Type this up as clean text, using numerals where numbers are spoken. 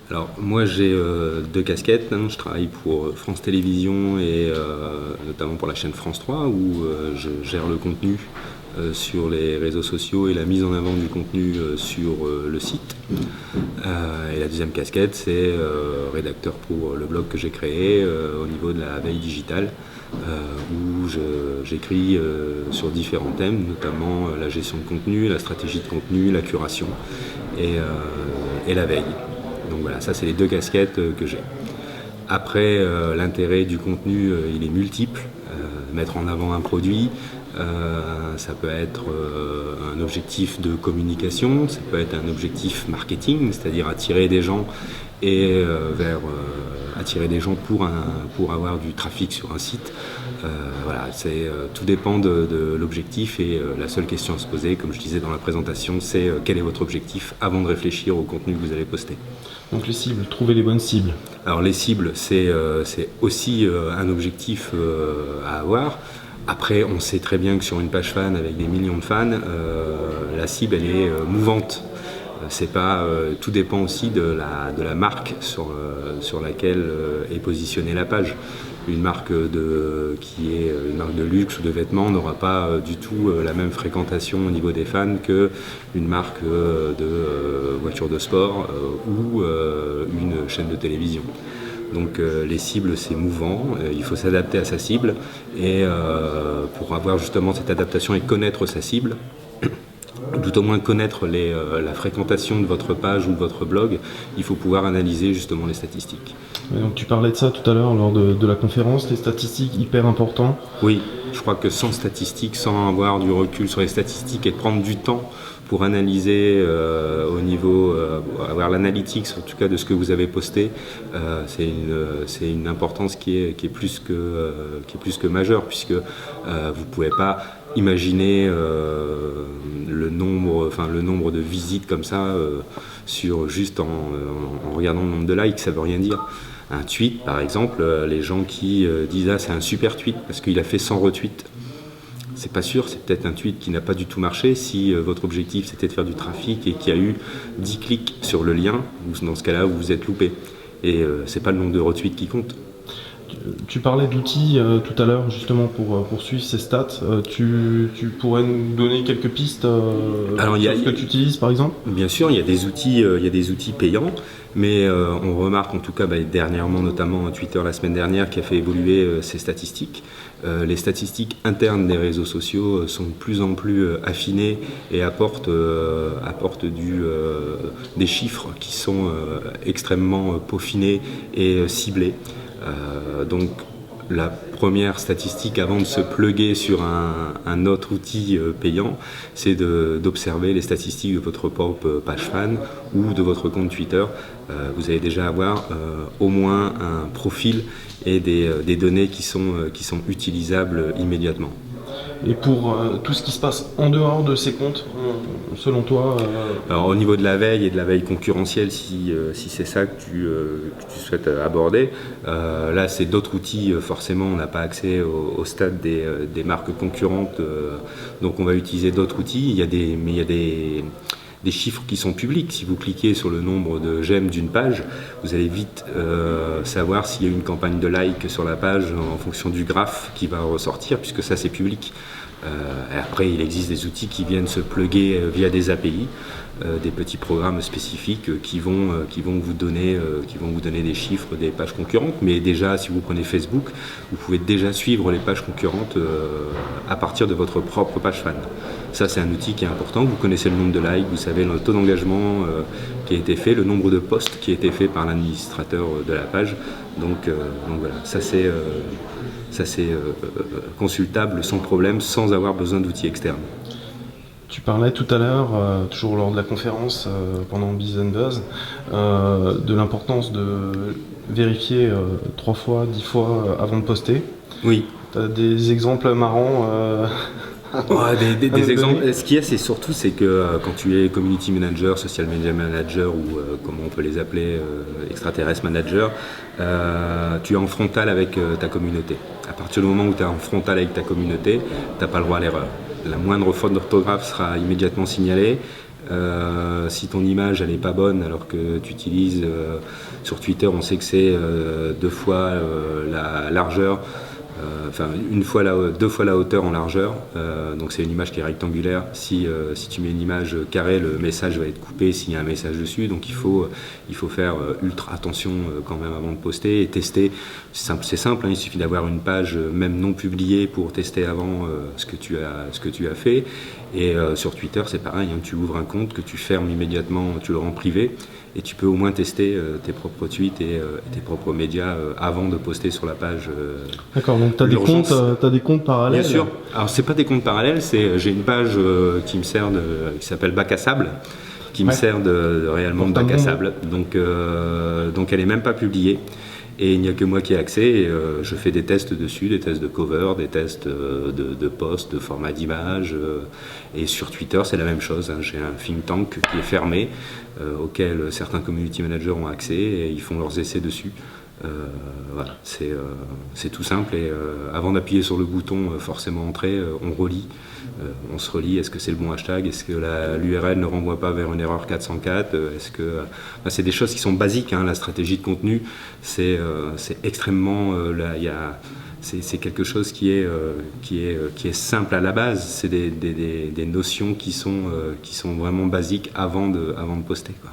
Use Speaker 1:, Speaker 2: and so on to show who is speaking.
Speaker 1: Alors moi j'ai deux casquettes, hein. Je travaille pour France Télévisions et notamment pour la chaîne France 3 où je gère le contenu sur les réseaux sociaux et la mise en avant du contenu sur le site. Et la deuxième casquette c'est rédacteur pour le blog que j'ai créé au niveau de la veille digitale où j'écris sur différents thèmes, notamment la gestion de contenu, la stratégie de contenu, la curation et la veille. Donc voilà, ça c'est les deux casquettes que j'ai. Après, l'intérêt du contenu, il est multiple. Mettre en avant un produit, ça peut être un objectif de communication, ça peut être un objectif marketing, c'est-à-dire attirer des gens et attirer des gens pour avoir du trafic sur un site. Voilà, tout dépend de l'objectif et la seule question à se poser, comme je disais dans la présentation, c'est quel est votre objectif avant de réfléchir au contenu que vous allez poster.
Speaker 2: Donc les cibles, trouver les bonnes cibles.
Speaker 1: Alors les cibles, c'est aussi un objectif à avoir. Après, on sait très bien que sur une page fan avec des millions de fans, la cible elle est mouvante. Tout dépend aussi de la marque sur laquelle est positionnée la page. Une marque qui est une marque de luxe ou de vêtements n'aura pas du tout la même fréquentation au niveau des fans qu'une marque de voiture de sport ou une chaîne de télévision. Donc les cibles c'est mouvant, il faut s'adapter à sa cible et pour avoir justement cette adaptation et connaître sa cible, tout au moins connaître la fréquentation de votre page ou de votre blog, il faut pouvoir analyser justement les statistiques.
Speaker 2: Et donc tu parlais de ça tout à l'heure lors de la conférence, les statistiques hyper importantes.
Speaker 1: Oui, je crois que sans statistiques, sans avoir du recul sur les statistiques et prendre du temps pour analyser au niveau, avoir l'analytics en tout cas de ce que vous avez posté, c'est une importance qui est plus que majeure puisque vous ne pouvez pas imaginer le nombre de visites comme ça juste en regardant le nombre de likes, ça veut rien dire. Un tweet par exemple, les gens qui disent c'est un super tweet parce qu'il a fait 100 retweets. C'est pas sûr, c'est peut-être un tweet qui n'a pas du tout marché. Si votre objectif c'était de faire du trafic et qu'il y a eu 10 clics sur le lien, dans ce cas-là vous vous êtes loupé. Et c'est pas le nombre de retweets qui compte.
Speaker 2: Tu parlais d'outils tout à l'heure justement pour suivre ces stats. Tu pourrais nous donner quelques pistes sur ce que tu utilises par exemple ?
Speaker 1: Bien sûr, il y a des outils payants, mais on remarque en tout cas dernièrement, notamment Twitter la semaine dernière, qui a fait évoluer ses statistiques. Les statistiques internes des réseaux sociaux sont de plus en plus affinées et apportent des chiffres qui sont extrêmement peaufinés et ciblés. Donc la première statistique avant de se plugger sur un autre outil payant, c'est d'observer les statistiques de votre propre page fan ou de votre compte Twitter. Vous allez déjà avoir au moins un profil et des données qui sont utilisables immédiatement.
Speaker 2: Et pour tout ce qui se passe en dehors de ces comptes, selon toi
Speaker 1: Alors au niveau de la veille et de la veille concurrentielle, si c'est ça que tu souhaites aborder, là c'est d'autres outils, forcément on n'a pas accès au stade des marques concurrentes, donc on va utiliser d'autres outils. Il y a des chiffres qui sont publics. Si vous cliquez sur le nombre de j'aime d'une page, vous allez vite savoir s'il y a une campagne de like sur la page en fonction du graphe qui va ressortir, puisque ça c'est public. Après, il existe des outils qui viennent se plugger via des API, des petits programmes spécifiques qui vont vous donner des chiffres des pages concurrentes. Mais déjà, si vous prenez Facebook, vous pouvez déjà suivre les pages concurrentes à partir de votre propre page fan. Ça, c'est un outil qui est important. Vous connaissez le nombre de likes, vous savez le taux d'engagement qui a été fait, le nombre de posts qui a été fait par l'administrateur de la page. Donc voilà, ça c'est consultable sans problème, sans avoir besoin d'outils externes.
Speaker 2: Tu parlais tout à l'heure, toujours lors de la conférence pendant Biz & Buzz, de l'importance de vérifier 3 fois, 10 fois avant de poster.
Speaker 1: Oui.
Speaker 2: Tu as des exemples marrants
Speaker 1: des exemples. Ce qu'il y a, c'est que quand tu es community manager, social media manager ou comment on peut les appeler, extraterrestre manager, tu es en frontal avec ta communauté. À partir du moment où tu es en frontal avec ta communauté, tu n'as pas le droit à l'erreur. La moindre faute d'orthographe sera immédiatement signalée. Si ton image elle n'est pas bonne alors que tu utilises sur Twitter, on sait que c'est 2 fois la largeur, deux fois la hauteur en largeur, donc c'est une image qui est rectangulaire. Si tu mets une image carrée, le message va être coupé s'il y a un message dessus, donc il faut faire ultra attention quand même avant de poster et tester. C'est simple, hein, il suffit d'avoir une page même non publiée pour tester avant ce que tu as fait. Et sur Twitter c'est pareil, hein, tu ouvres un compte que tu fermes immédiatement, tu le rends privé, et tu peux au moins tester tes propres tweets et tes propres médias avant de poster sur la page.
Speaker 2: D'accord, donc tu as des comptes parallèles.
Speaker 1: Bien sûr. Alors c'est pas des comptes parallèles, j'ai une page qui me sert qui s'appelle Bac à sable, qui me sert réellement de bac à sable. Donc elle est même pas publiée. Et il n'y a que moi qui ai accès, et je fais des tests dessus, des tests de cover, des tests de post, de format d'image. Et sur Twitter, c'est la même chose, hein. J'ai un think tank qui est fermé, auquel certains community managers ont accès, et ils font leurs essais dessus. Voilà, c'est tout simple, et avant d'appuyer sur le bouton forcément entrer, on relit. On se relie, est-ce que c'est le bon hashtag, est-ce que l'URL ne renvoie pas vers une erreur 404, c'est des choses qui sont basiques, hein. La stratégie de contenu, c'est extrêmement c'est quelque chose qui est simple à la base. C'est des notions qui sont vraiment basiques avant de poster, quoi.